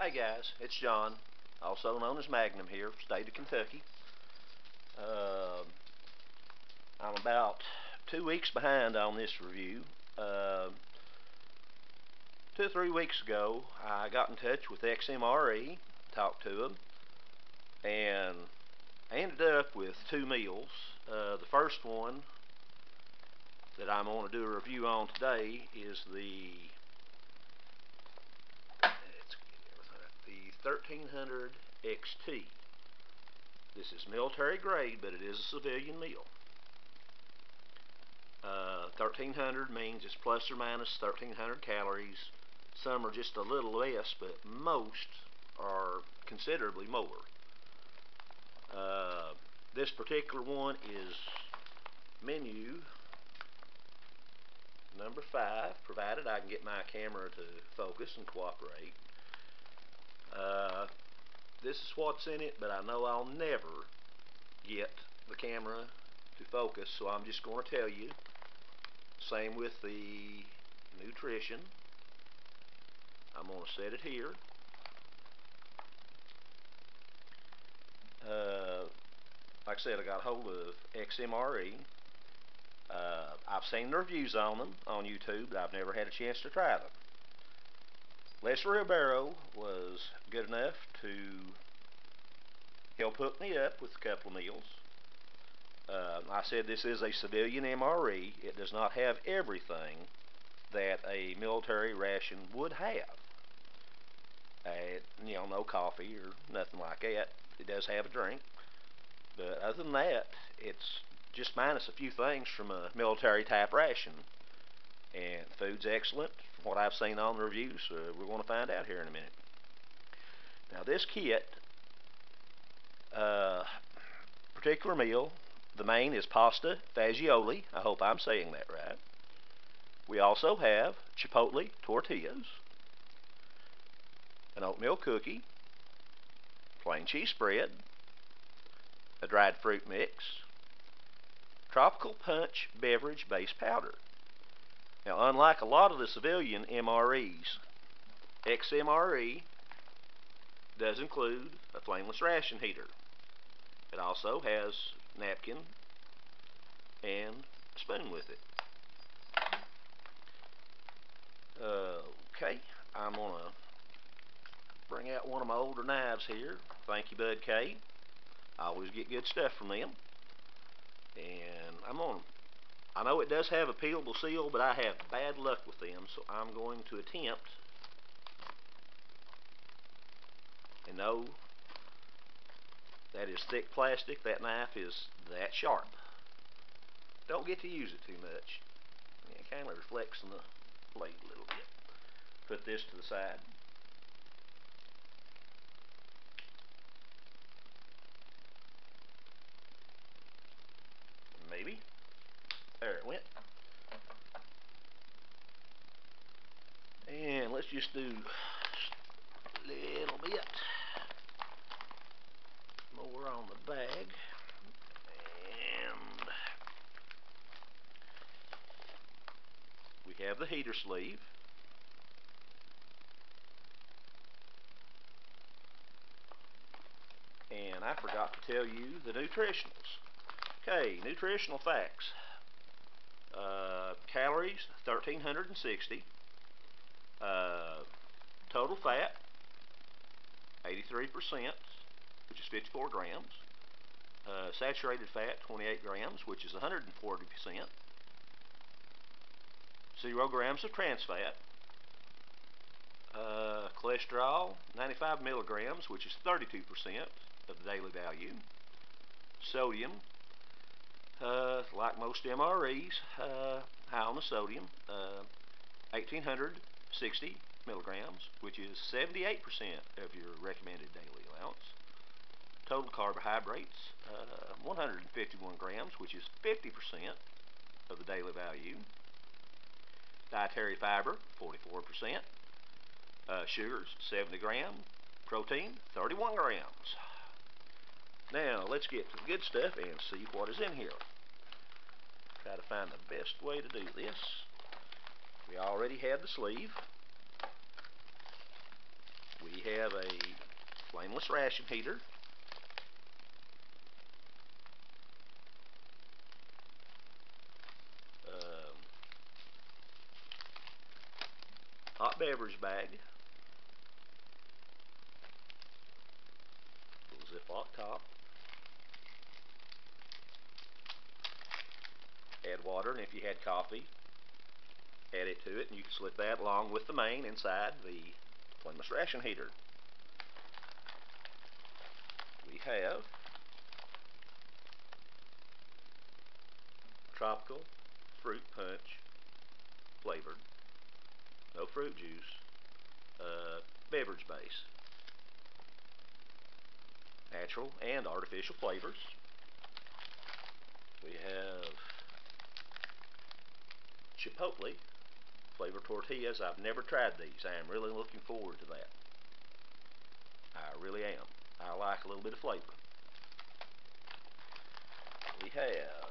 Hey guys, it's John, also known as Magnum here, state of Kentucky. I'm about 2 weeks behind on this review. 2 or 3 weeks ago, I got in touch with XMRE, talked to them, and I ended up with 2 meals. The first one that I'm going to do a review on today is the 1300 XT. This is military grade, but it is a civilian meal. 1300 means it's plus or minus 1300 calories. Some are just a little less, but most are considerably more. This particular one is menu number 5, provided I can get my camera to focus and cooperate. This is what's in it, but I know I'll never get the camera to focus, so I'm just going to tell you. Same with the nutrition. I'm going to set it here. Like I said, I got a hold of XMRE. I've seen the reviews on them on YouTube, but I've never had a chance to try them. Les Ribeiro was good enough to help hook me up with a couple of meals. I said this is a civilian MRE. It does not have everything that a military ration would have. No coffee or nothing like that. It does have a drink, but other than that, it's just minus a few things from a military type ration. And the food's excellent from what I've seen on the reviews, so we're going to find out here in a minute. Now this kit, particular meal, the main is pasta Fagioli. I hope I'm saying that right. We also have Chipotle tortillas, an oatmeal cookie, plain cheese spread, a dried fruit mix, tropical punch beverage base powder. Now, unlike a lot of the civilian MREs, XMRE does include a Flameless Ration Heater. It also has napkin and a spoon with it. Okay, I'm going to bring out one of my older knives here. Thank you, Bud K. I always get good stuff from them. And I know it does have a peelable seal, but I have bad luck with them, so I'm going to attempt. And no, that is thick plastic. That knife is that sharp. Don't get to use it too much. It kind of reflects on the blade a little bit. Put this to the side. Maybe. There it went. And let's just do a little bit more on the bag. And we have the heater sleeve. And I forgot to tell you the nutritionals. Okay, nutritional facts. Calories, 1,360. Total fat, 83%, which is 54 grams. Saturated fat, 28 grams, which is 140%. 0 grams of trans fat. Cholesterol, 95 milligrams, which is 32% of the daily value. Sodium, like most MREs, high on the sodium, 1,860 milligrams, which is 78% of your recommended daily allowance. Total carbohydrates, 151 grams, which is 50% of the daily value. Dietary fiber, 44%. Sugars, 70 grams. Protein, 31 grams. Now, let's get to the good stuff and see what is in here. Try to find the best way to do this. We already had the sleeve. We have a Flameless Ration Heater. Hot beverage bag. Little Ziploc top. Add water, and if you had coffee, add it to it, and you can slip that along with the main inside the Flameless Ration Heater. We have tropical fruit punch flavored, no fruit juice, beverage base, natural and artificial flavors. We have Chipotle flavored tortillas. I've never tried these. I am really looking forward to that. I really am. I like a little bit of flavor. We have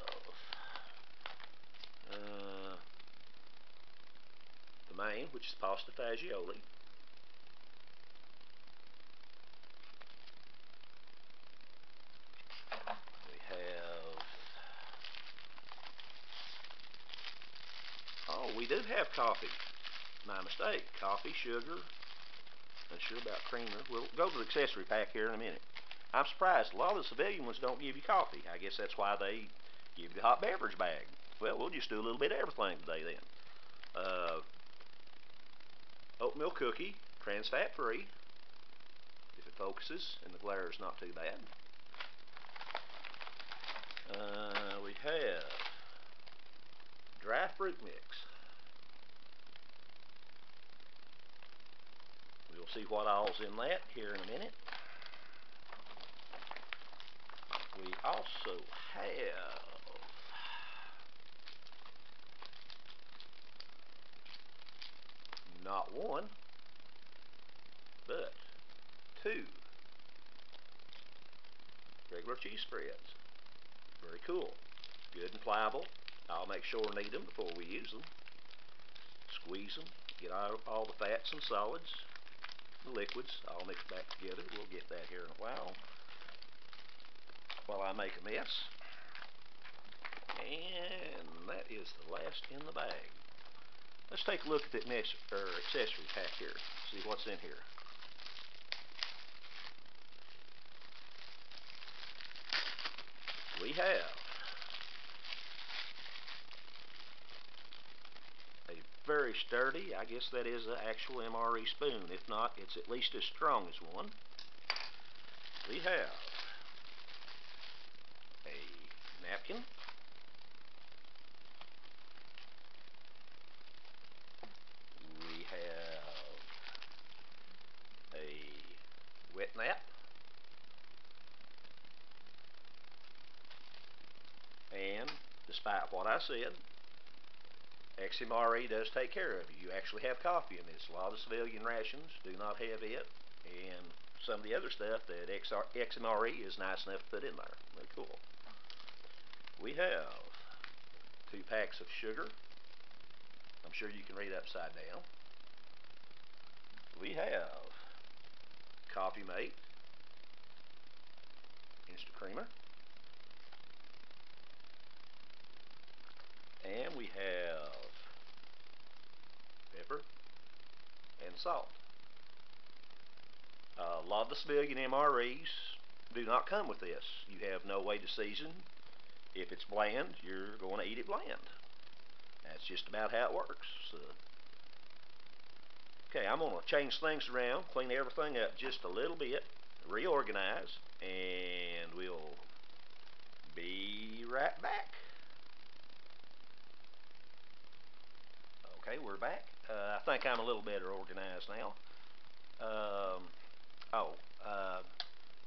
the main, which is pasta Fagioli. We have, oh, we do have coffee. My mistake. Coffee, sugar, unsure about creamer. We'll go to the accessory pack here in a minute. I'm surprised. A lot of the civilian ones don't give you coffee. I guess that's why they give you the hot beverage bag. Well, we'll just do a little bit of everything today then. Oatmeal cookie, trans fat free. If it focuses and the glare is not too bad. We have dry fruit mix. We'll see what all's in that here in a minute. We also have not one, but two regular cheese spreads. Very cool. Good and pliable. I'll make sure we knead them before we use them. Squeeze them, get out all the fats and solids, the liquids, all mixed back together. We'll get that here in a while I make a mess. And that is the last in the bag. Let's take a look at that accessory pack here. See what's in here. We have a very sturdy, I guess that is an actual XMRE spoon. If not, it's at least as strong as one. We have a napkin. We have a wet nap. And despite what I said, XMRE does take care of you. You actually have coffee in this. A lot of civilian rations do not have it, and some of the other stuff that XMRE is nice enough to put in there. Very cool. We have 2 packs of sugar. I'm sure you can read upside down. We have Coffee Mate Instant Creamer. And we have pepper and salt. A lot of the civilian MREs do not come with this. You have no way to season. If it's bland, you're going to eat it bland. That's just about how it works. So, okay, I'm going to change things around, clean everything up just a little bit, reorganize, and we'll be right back. Okay, we're back. I think I'm a little better organized now.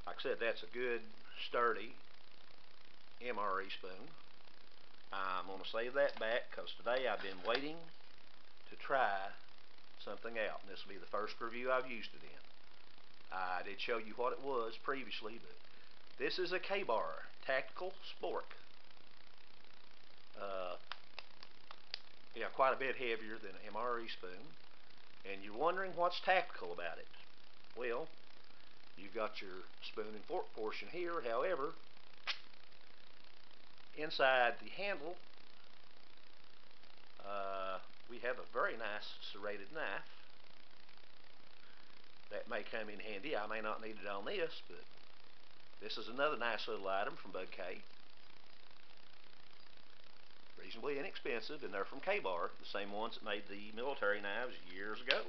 Like I said, that's a good, sturdy MRE spoon. I'm going to save that back because today I've been waiting to try something out. And this will be the first review I've used it in. I did show you what it was previously, but this is a K-Bar Tactical Spork. Yeah, quite a bit heavier than an MRE spoon. And you're wondering what's tactical about it. Well, you've got your spoon and fork portion here. However, inside the handle, we have a very nice serrated knife. That may come in handy. I may not need it on this, but this is another nice little item from Bud K. Reasonably inexpensive, and they're from K-Bar, the same ones that made the military knives years ago,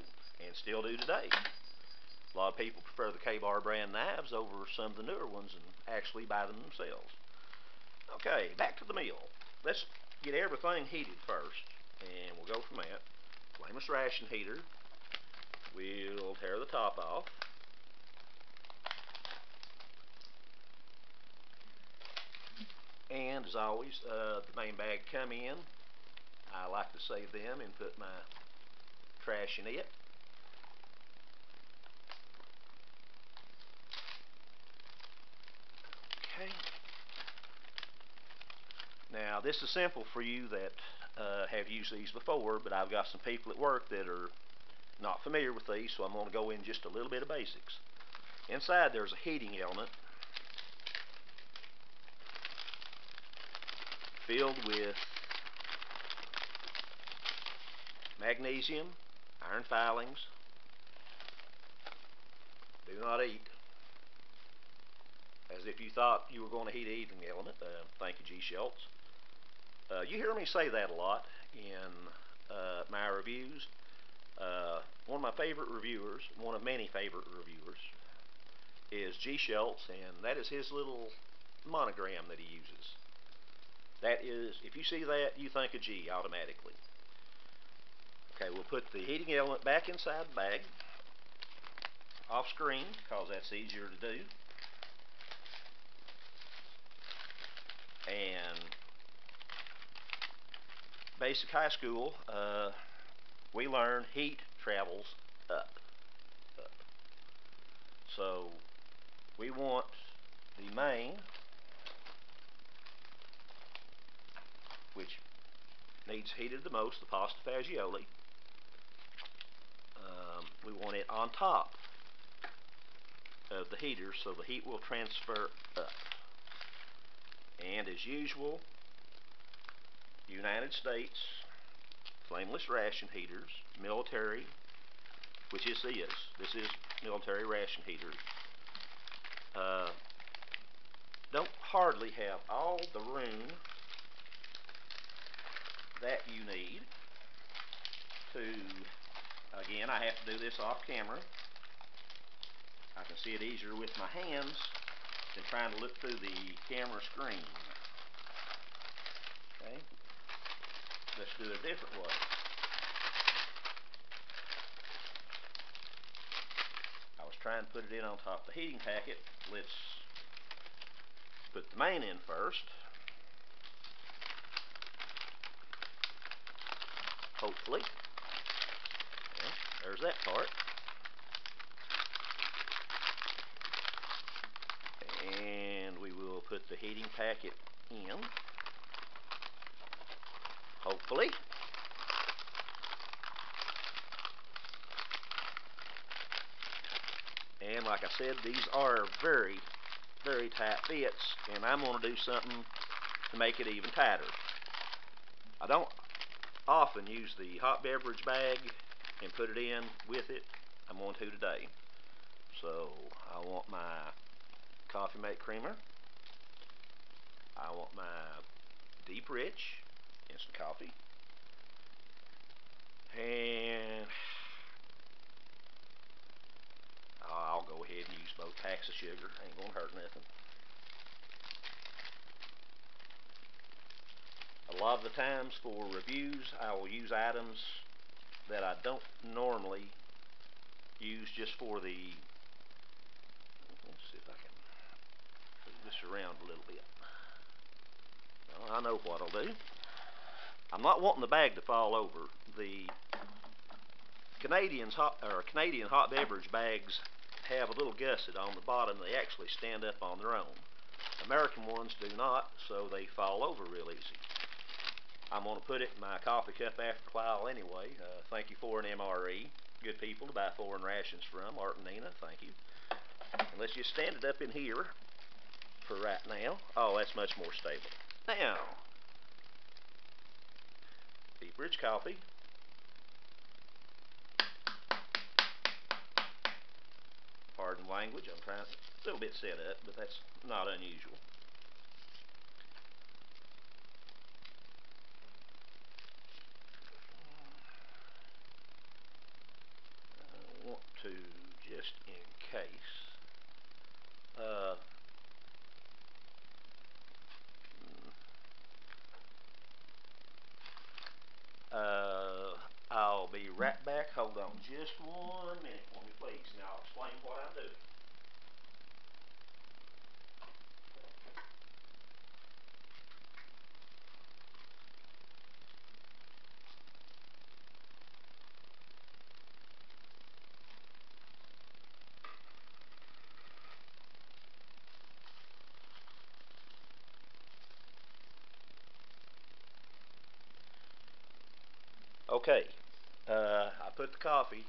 and still do today. A lot of people prefer the K-Bar brand knives over some of the newer ones and actually buy them themselves. Okay, back to the meal. Let's get everything heated first, and we'll go from that. Flameless Ration Heater. We'll tear the top off. And as always, the main bag come in. I like to save them and put my trash in it. Okay. Now this is simple for you that have used these before, but I've got some people at work that are not familiar with these, so I'm going to go in just a little bit of basics. Inside there's a heating element filled with magnesium, iron filings. Do not eat. As if you thought you were going to heat a heating element. Thank you, G. Schultz. You hear me say that a lot in my reviews. One of my favorite reviewers, one of many favorite reviewers, is G. Schultz, and that is his little monogram that he uses. That is, if you see that, you think of G automatically. Okay, we'll put the heating element back inside the bag, off screen, because that's easier to do. And basic high school, we learned heat travels up. So we want the main, which needs heated the most, the pasta fagioli. We want it on top of the heater so the heat will transfer up. And as usual, United States Flameless Ration Heaters, military, which this is military ration heaters, don't hardly have all the room that you need to, again, I have to do this off camera. I can see it easier with my hands than trying to look through the camera screen. Okay, let's do it a different way. I was trying to put it in on top of the heating packet. Let's put the main in first. Hopefully. Yeah, there's that part. And we will put the heating packet in. Hopefully. And like I said, these are very, very tight fits, and I'm going to do something to make it even tighter. I don't often use the hot beverage bag and put it in with it. I'm going to today. So I want my coffee mate creamer. I want my deep rich instant coffee. And I'll go ahead and use both packs of sugar. Ain't gonna hurt nothing. A lot of the times for reviews, I will use items that I don't normally use just for the, let's see if I can move this around a little bit. Well, I know what I'll do. I'm not wanting the bag to fall over. The Canadian hot beverage bags have a little gusset on the bottom. They actually stand up on their own. American ones do not, so they fall over real easy. I'm going to put it in my coffee cup after a while anyway. Thank you for an MRE. Good people to buy foreign rations from. Art and Nina, thank you. And let's just stand it up in here for right now. Oh, that's much more stable. Now, beverage coffee. Pardon language, I'm trying a little bit set up, but that's not unusual. I want to, just in case, I'll be right back. Hold on just 1 minute for me, please, and I'll explain what I'm doing. Okay, I put the coffee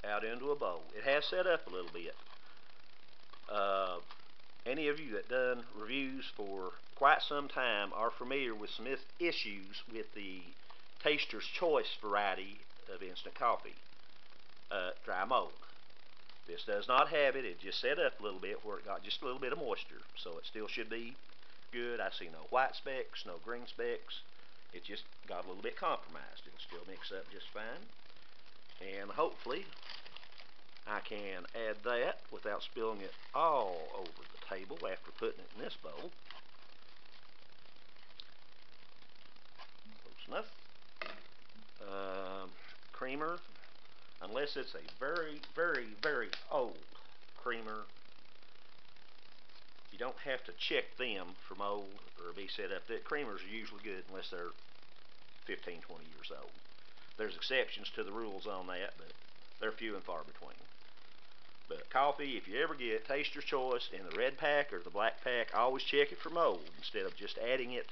out into a bowl. It has set up a little bit. Any of you that done reviews for quite some time are familiar with some issues with the Taster's Choice variety of instant coffee. Dry mold. This does not have it. It just set up a little bit where it got just a little bit of moisture. So it still should be good. I see no white specks, no green specks. It just got a little bit compromised. It'll still mix up just fine. And hopefully I can add that without spilling it all over the table after putting it in this bowl. Close enough. Creamer, unless it's a very, very, very old creamer, you don't have to check them for mold or be set up. The creamers are usually good unless they're 15, 20 years old. There's exceptions to the rules on that, but they're few and far between. But coffee, if you ever get Taster's Choice in the red pack or the black pack, always check it for mold instead of just adding it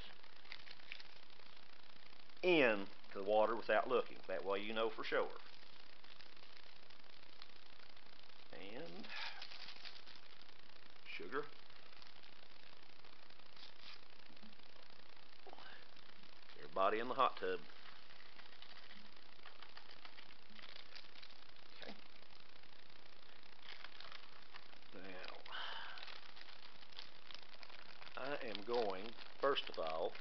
in to the water without looking. That way you know for sure. And sugar. Everybody in the hot tub. Okay. Now, I am going, first of all,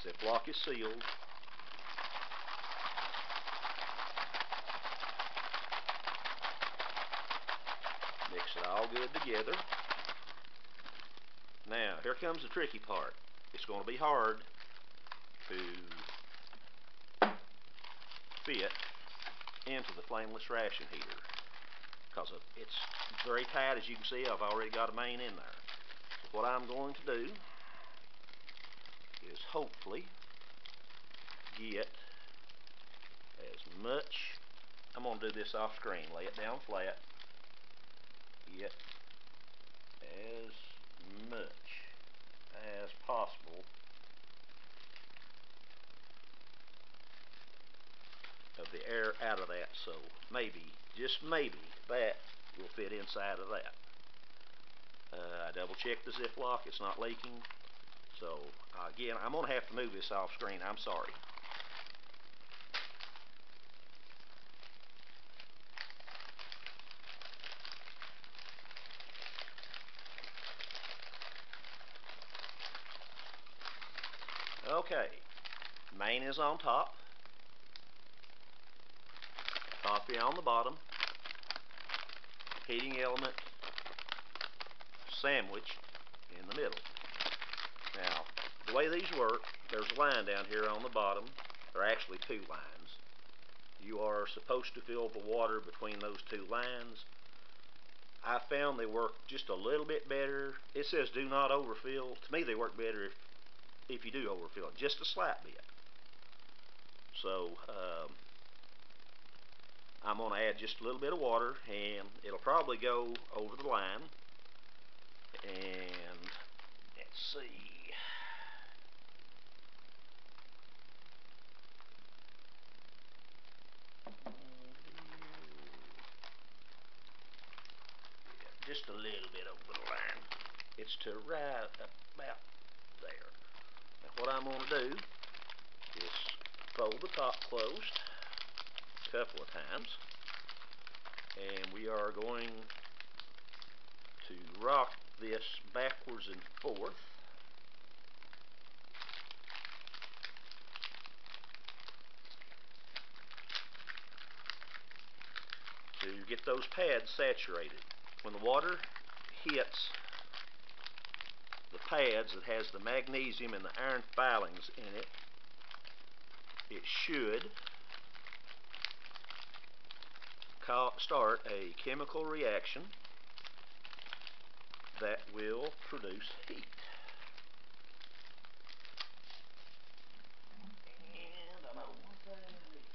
Ziploc is sealed. Mix it all good together. Now, here comes the tricky part. It's going to be hard to fit into the Flameless Ration Heater because it's very tight. As you can see, I've already got a main in there. So what I'm going to do is hopefully get as much. I'm going to do this off screen, lay it down flat, get as much as possible of the air out of that, so maybe, just maybe, that will fit inside of that. I double checked the Ziploc, it's not leaking. So again, I'm going to have to move this off screen, I'm sorry. Okay, main is on top, coffee on the bottom, heating element sandwiched in the middle. Now, the way these work, there's a line down here on the bottom. There are actually two lines. You are supposed to fill the water between those two lines. I found they work just a little bit better. It says do not overfill. To me, they work better if you do overfill it, just a slight bit. So, I'm going to add just a little bit of water, and it'll probably go over the line. And let's see. just a little bit over the line. It's to right about there. Now what I'm going to do is fold the top closed a couple of times, and we are going to rock this backwards and forth to get those pads saturated. When the water hits the pads that has the magnesium and the iron filings in it, it should start a chemical reaction that will produce heat. And I know one thing I need to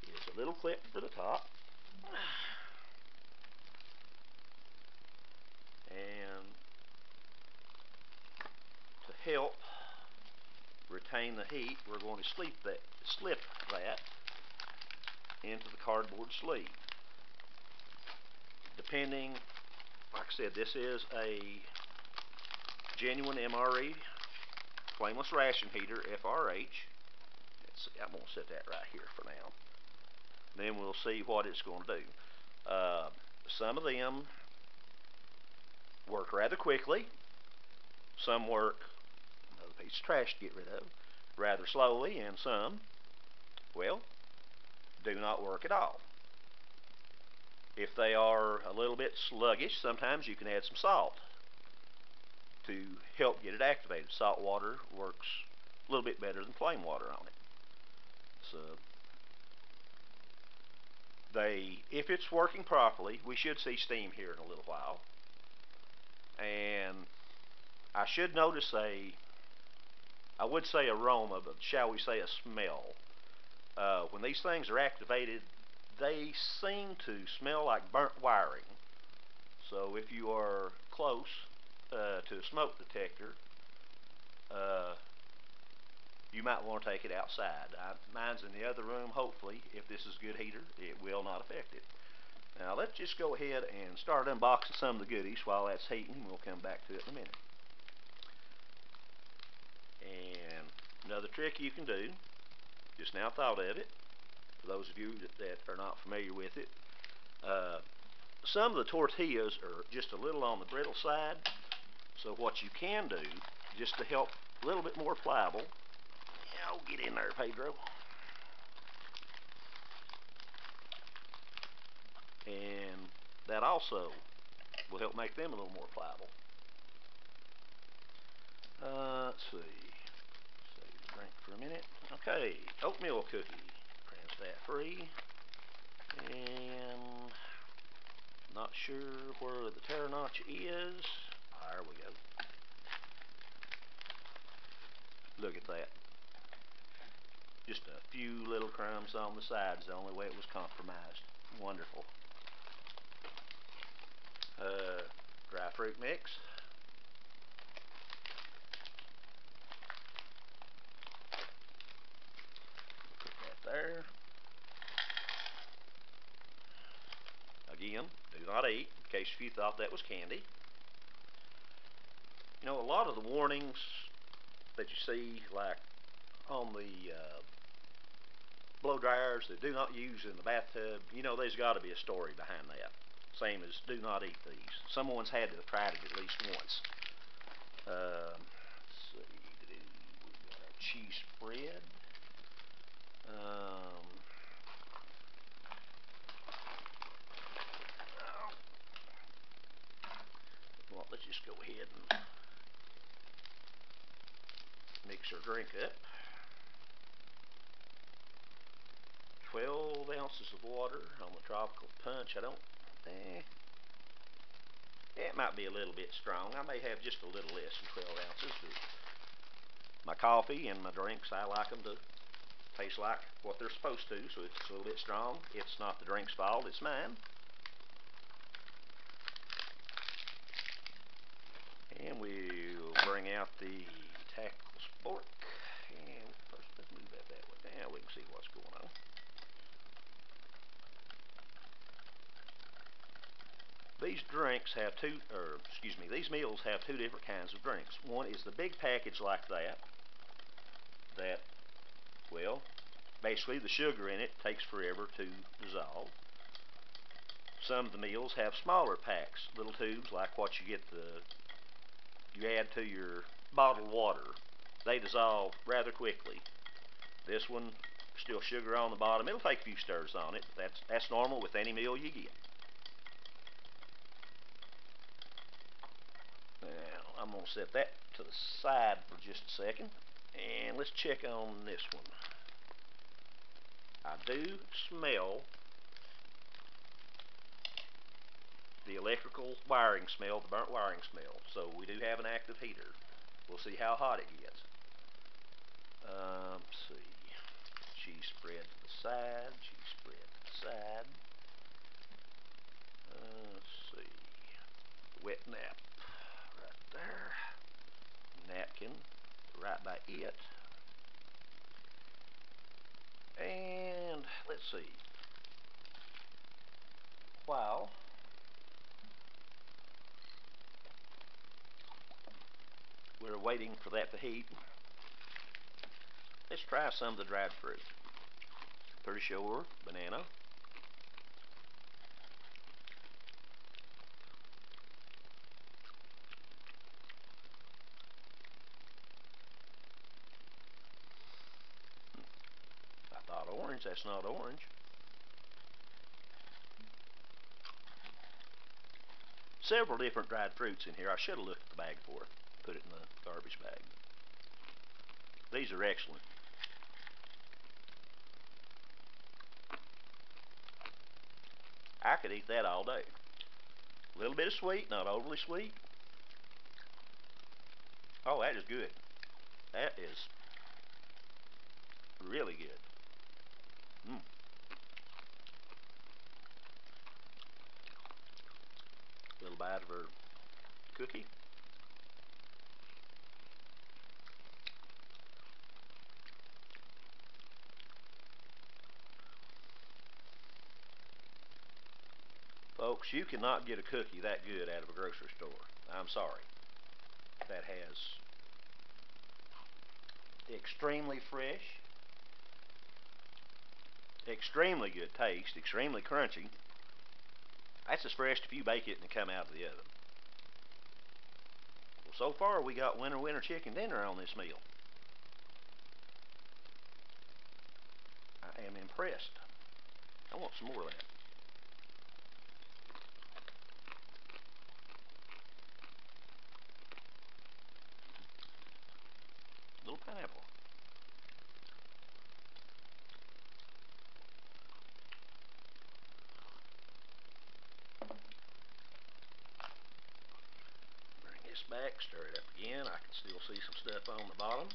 get is a little clip for the top. And to help retain the heat, we're going to slip that into the cardboard sleeve. Depending, like I said, this is a genuine MRE Flameless Ration Heater, FRH. I'm going to set that right here for now. Then we'll see what it's going to do. Some of them work rather quickly. Some work, another piece of trash to get rid of, rather slowly, and some, well, do not work at all. If they are a little bit sluggish, sometimes you can add some salt to help get it activated. Salt water works a little bit better than plain water on it. So if it's working properly, we should see steam here in a little while. And I should notice I would say aroma, but shall we say a smell. When these things are activated, they seem to smell like burnt wiring. So if you are close to a smoke detector, you might want to take it outside. Mine's in the other room. Hopefully, if this is a good heater, it will not affect it. Now let's just go ahead and start unboxing some of the goodies while that's heating. We'll come back to it in a minute. And another trick you can do, just now thought of it, for those of you that are not familiar with it, some of the tortillas are just a little on the brittle side. So what you can do, just to help a little bit more pliable, oh, get in there, Pedro. And that also will help make them a little more pliable. Let's see. Save the drink for a minute. Okay, oatmeal cookie, trans fat free, and not sure where the terra notch is. There we go. Look at that. Just a few little crumbs on the sides, the only way it was compromised. Wonderful. Dry fruit mix. Put that there. Again, do not eat, in case you thought that was candy. You know, a lot of the warnings that you see, like on the blow dryers that do not use in the bathtub, you know, there's got to be a story behind that. Same as do not eat these. Someone's had to have tried it at least once. Let's see, we got our cheese spread. Well, let's just go ahead and mix our drink up. 12 ounces of water on the tropical punch. It might be a little bit strong. I may have just a little less than 12 ounces, but my coffee and my drinks, I like them to taste like what they're supposed to, so if it's a little bit strong, it's not the drink's fault, it's mine. And we'll bring out the tactical spork, and first let's move that way. Now we can see what's going on. These drinks have these meals have two different kinds of drinks. One is the big package like that, well, basically the sugar in it takes forever to dissolve. Some of the meals have smaller packs, little tubes like what you add to your bottled water. They dissolve rather quickly. This one, still sugar on the bottom. It'll take a few stirs on it, but that's normal with any meal you get. Now, I'm going to set that to the side for just a second, and let's check on this one. I do smell the electrical wiring smell, the burnt wiring smell, so we do have an active heater. We'll see how hot it gets. Let's see. Cheese spread to the side, cheese spread to the side. Let's see. Wet nap right there. Napkin right by it. And let's see. While we're waiting for that to heat, let's try some of the dried fruit. Pretty sure banana, I thought orange. That's not orange. Several different dried fruits in here. I should have looked at the bag before I put it in the garbage bag. These are excellent. I could eat that all day. A little bit of sweet, not overly sweet. Oh, that is good. That is really good. Little bite of her cookie. Folks, you cannot get a cookie that good out of a grocery store. I'm sorry. That has extremely fresh, extremely good taste, extremely crunchy. That's as fresh if you bake it and it come out of the oven. Well, so far we got winter chicken dinner on this meal. I am impressed. I want some more of that. Little pineapple. Bring this back, stir it up again. I can still see some stuff on the bottom.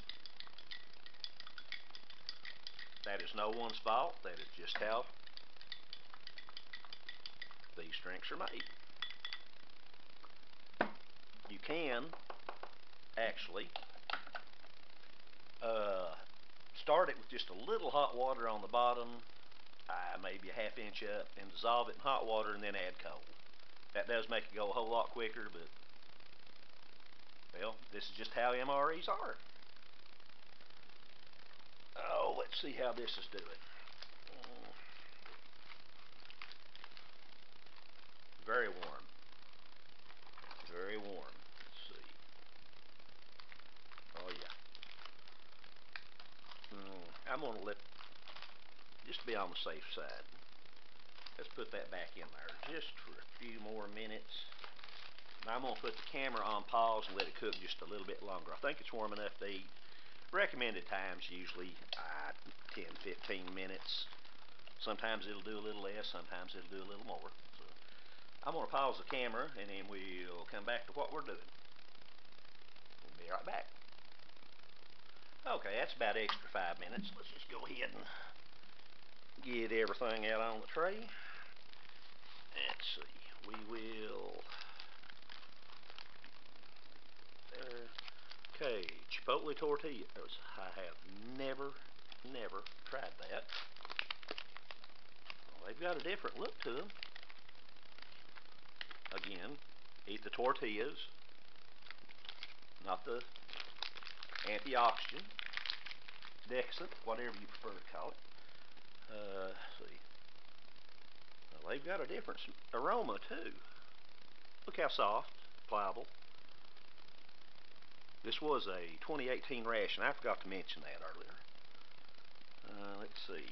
That is no one's fault. That is just how these drinks are made. You can actually start it with just a little hot water on the bottom, maybe a half inch up, and dissolve it in hot water and then add cold. That does make it go a whole lot quicker, but, well, this is just how MREs are. Oh, let's see how this is doing. Very warm. Very warm. Let's see. Oh, yeah. I'm going to just to be on the safe side, let's put that back in there just for a few more minutes. And I'm going to put the camera on pause and let it cook just a little bit longer. I think it's warm enough to eat. Recommended time's usually 10-15 minutes. Sometimes it'll do a little less, sometimes it'll do a little more. So I'm going to pause the camera and then we'll come back to what we're doing. We'll be right back. Okay, that's about extra 5 minutes. Let's just go ahead and get everything out on the tray. Let's see. We will. There. Okay, Chipotle tortillas. I have never tried that. Well, they've got a different look to them. again, eat the tortillas, not the antioxidant, decadent, whatever you prefer to call it. Let's see. Well, they've got a different aroma too. Look how soft, pliable. This was a 2018 ration. I forgot to mention that earlier. Let's see.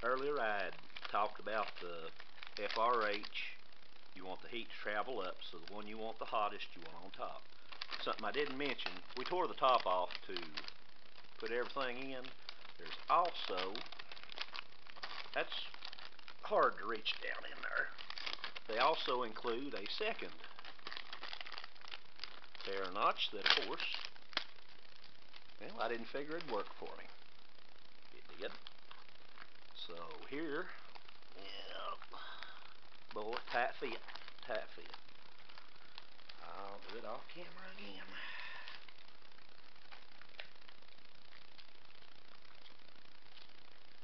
Earlier I had talked about the FRH. You want the heat to travel up, so the one you want the hottest, you want on top. Something I didn't mention, we tore the top off to put everything in. There's also, that's hard to reach down in there. They also include a second tear notch that, of course, well, I didn't figure it'd work for me. It did. So here, yeah, boy, tight fit, tight fit. I'll do it off camera again.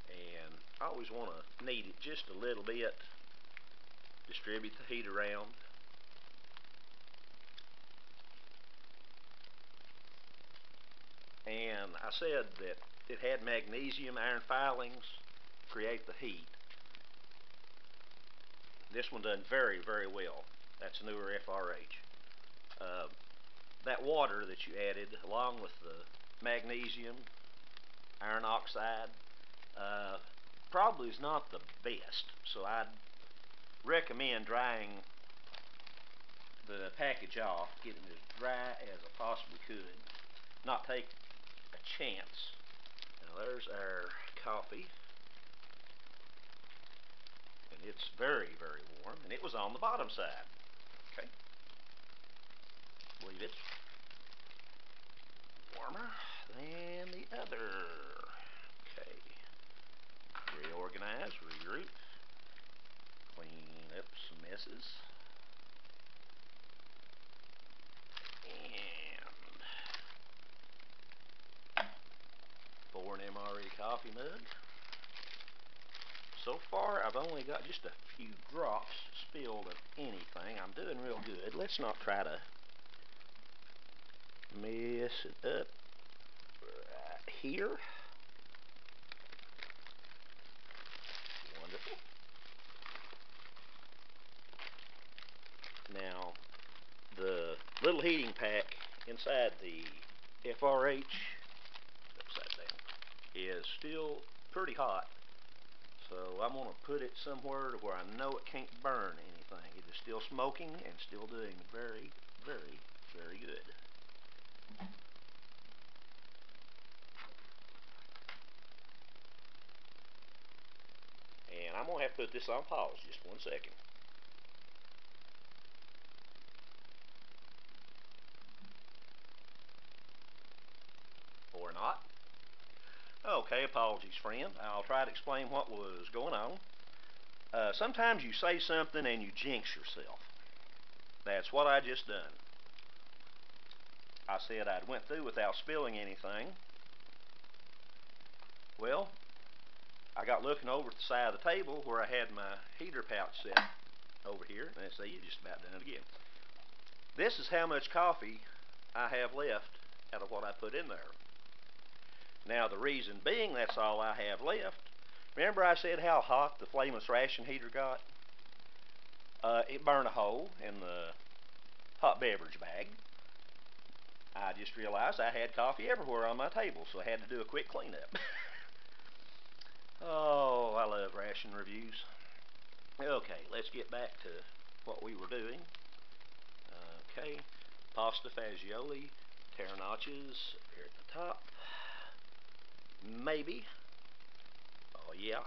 And I always want to knead it just a little bit, distribute the heat around. And I said that it had magnesium iron filings, create the heat. This one done very, very well. That's newer FRH. That water that you added, along with the magnesium, iron oxide, probably is not the best. So I'd recommend drying the package off, getting it as dry as I possibly could, not take a chance. Now there's our coffee, and it's very, very warm, and it was on the bottom side. Okay, leave it warmer than the other. Okay, reorganize, regroup, clean up some messes, and pour an MRE coffee mug. So far, I've only got just a few drops spilled of anything. I'm doing real good. Let's not try to mess it up right here. Wonderful. Now, the little heating pack inside the FRH, upside down, is still pretty hot. So I'm going to put it somewhere to where I know it can't burn anything. It is still smoking and still doing very, very, very good. And I'm going to have to put this on pause just 1 second. Or not. Okay, apologies, friend. I'll try to explain what was going on. Sometimes you say something and you jinx yourself. That's what I just done. I said I'd went through without spilling anything. Well, I got looking over at the side of the table where I had my heater pouch set over here, and I say, you just about done it again. This is how much coffee I have left out of what I put in there. Now, the reason being that's all I have left, remember I said how hot the Flameless Ration Heater got? It burned a hole in the hot beverage bag. I just realized I had coffee everywhere on my table, so I had to do a quick cleanup. Oh, I love ration reviews. Okay, let's get back to what we were doing. Okay, pasta fagioli, tear notches here at the top. Maybe. Oh yeah.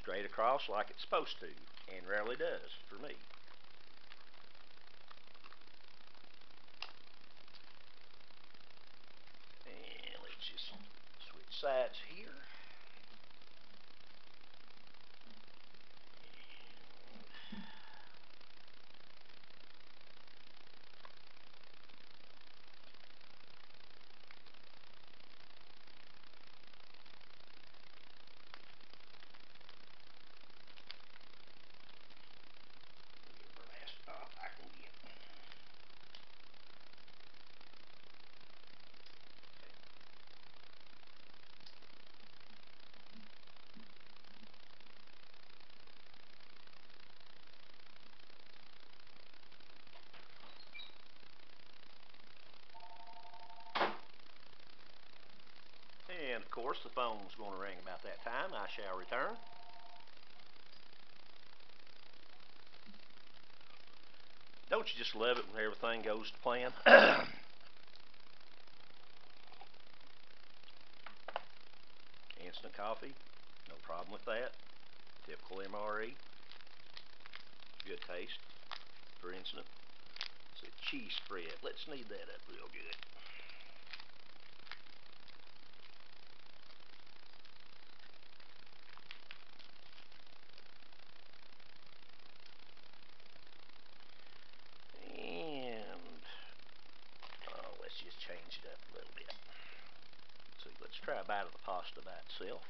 Straight across like it's supposed to, and rarely does for me. And let's just switch sides here. And of course the phone's going to ring about that time. I shall return. Don't you just love it when everything goes to plan? Instant coffee, no problem with that. Typical MRE, good taste. For instance, it's a cheese spread. Let's knead that up real good. Let's just change it up a little bit. See, let's try a bite of the pasta by itself.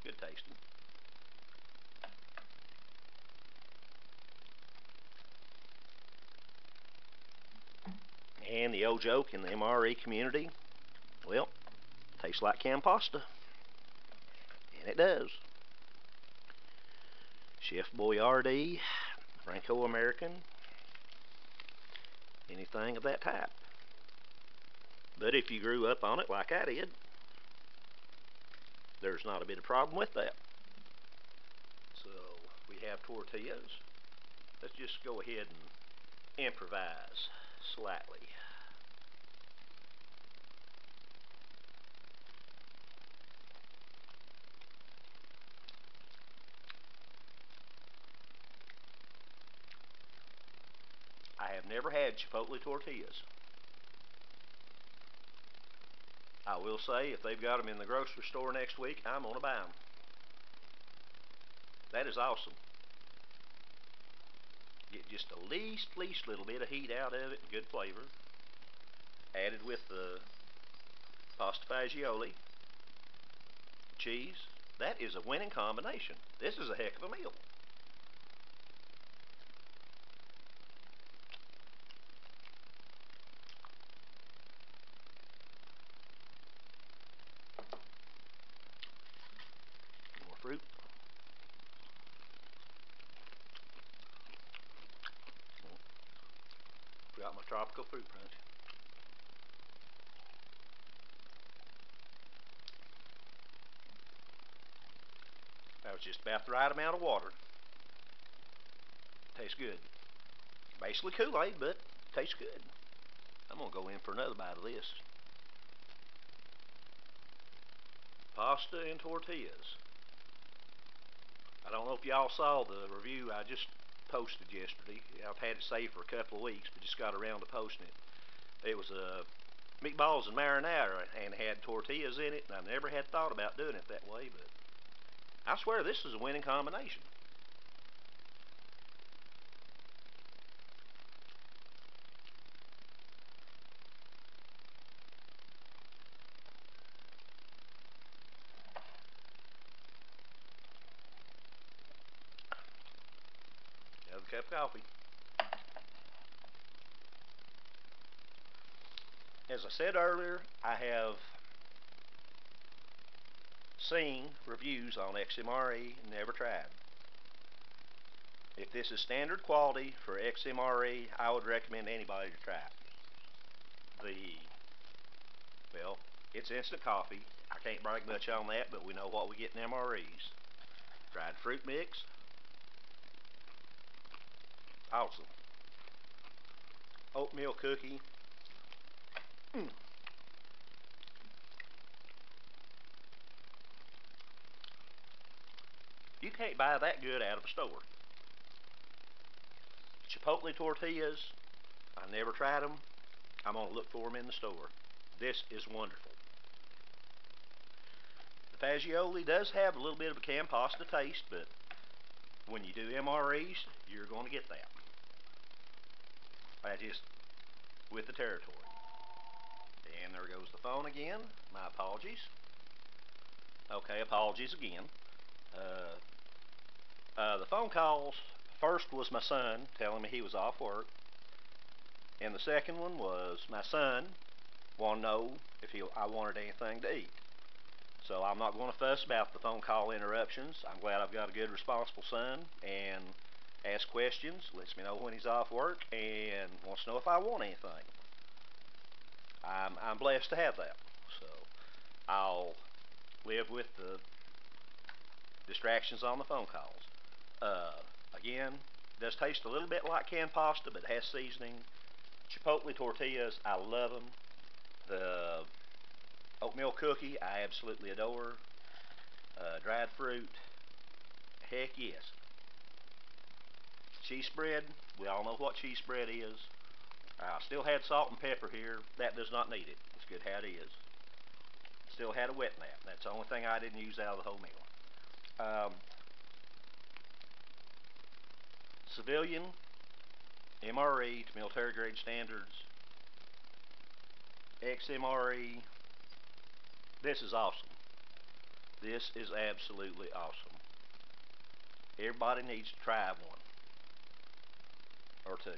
Good tasting. And the old joke in the MRE community, well, tastes like canned pasta. And it does. Chef Boyardee, Franco-American, anything of that type. But if you grew up on it like I did, there's not a bit of problem with that. So we have tortillas. Let's just go ahead and improvise slightly. I have never had Chipotle tortillas. I will say, if they've got them in the grocery store next week, I'm going to buy them. That is awesome. Get just the least little bit of heat out of it, and good flavor. Added with the pasta fagioli, cheese. That is a winning combination. This is a heck of a meal. More fruit. Got my tropical fruit punch. That was just about the right amount of water. Tastes good. Basically Kool-Aid, but tastes good. I'm going to go in for another bite of this. Pasta and tortillas. I don't know if y'all saw the review I just posted yesterday. I've had it saved for a couple of weeks, but just got around to posting it. It was meatballs and marinara, and had tortillas in it, and I never had thought about doing it that way, but I swear this is a winning combination. Another cup of coffee. As I said earlier, I have seen reviews on XMRE and never tried. If this is standard quality for XMRE, I would recommend anybody to try it. Well, it's instant coffee. I can't brag much on that, but we know what we get in MREs. Dried fruit mix. Awesome. Oatmeal cookie. You can't buy that good out of a store. Chipotle tortillas, I never tried them. I'm going to look for them in the store. This is wonderful. The Fagioli does have a little bit of a canned pasta taste, but when you do MREs, you're going to get that. I just, with the territory. And there goes the phone again. My apologies. Okay, apologies again. The phone calls, first was my son telling me he was off work. And the second one was my son wanting to know if I wanted anything to eat. So I'm not going to fuss about the phone call interruptions. I'm glad I've got a good, responsible son, and asks questions, lets me know when he's off work, and wants to know if I want anything. I'm blessed to have that. So I'll live with the distractions on the phone calls. Again, it does taste a little bit like canned pasta, but it has seasoning. Chipotle tortillas, I love them. The oatmeal cookie, I absolutely adore. Dried fruit, heck yes. Cheese spread, we all know what cheese spread is. I still had salt and pepper here. That does not need it. It's good how it is. Still had a wet nap. That's the only thing I didn't use out of the whole meal. Civillian, MRE to military grade standards, XMRE. This is awesome. This is absolutely awesome. Everybody needs to try one or two.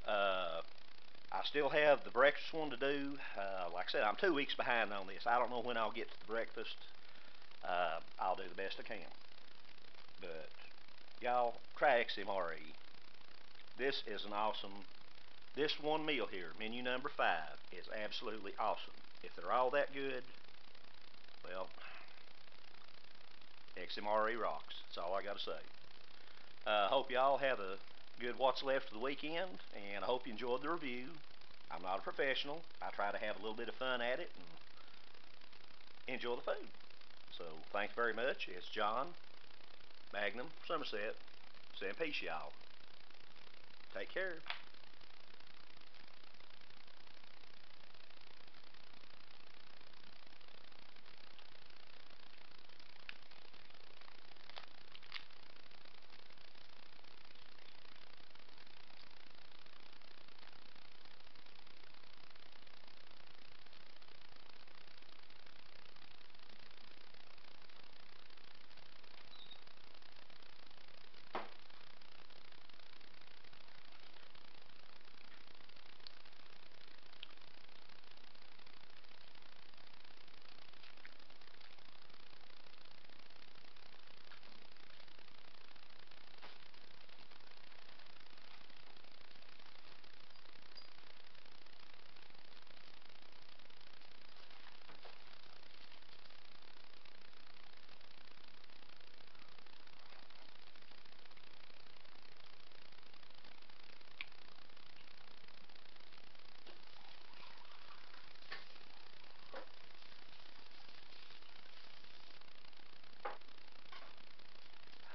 I still have the breakfast one to do. Like I said, I'm 2 weeks behind on this. I don't know when I'll get to the breakfast. I'll do the best I can. But y'all, try XMRE. This is an awesome. This one meal here, menu number 5, is absolutely awesome. If they're all that good, well, XMRE rocks. That's all I got to say. Hope y'all have a good what's left of the weekend, and I hope you enjoyed the review. I'm not a professional. I try to have a little bit of fun at it and enjoy the food. So thanks very much. It's John, Magnum, Somerset, saying peace, y'all. Take care.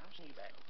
I'll see you back.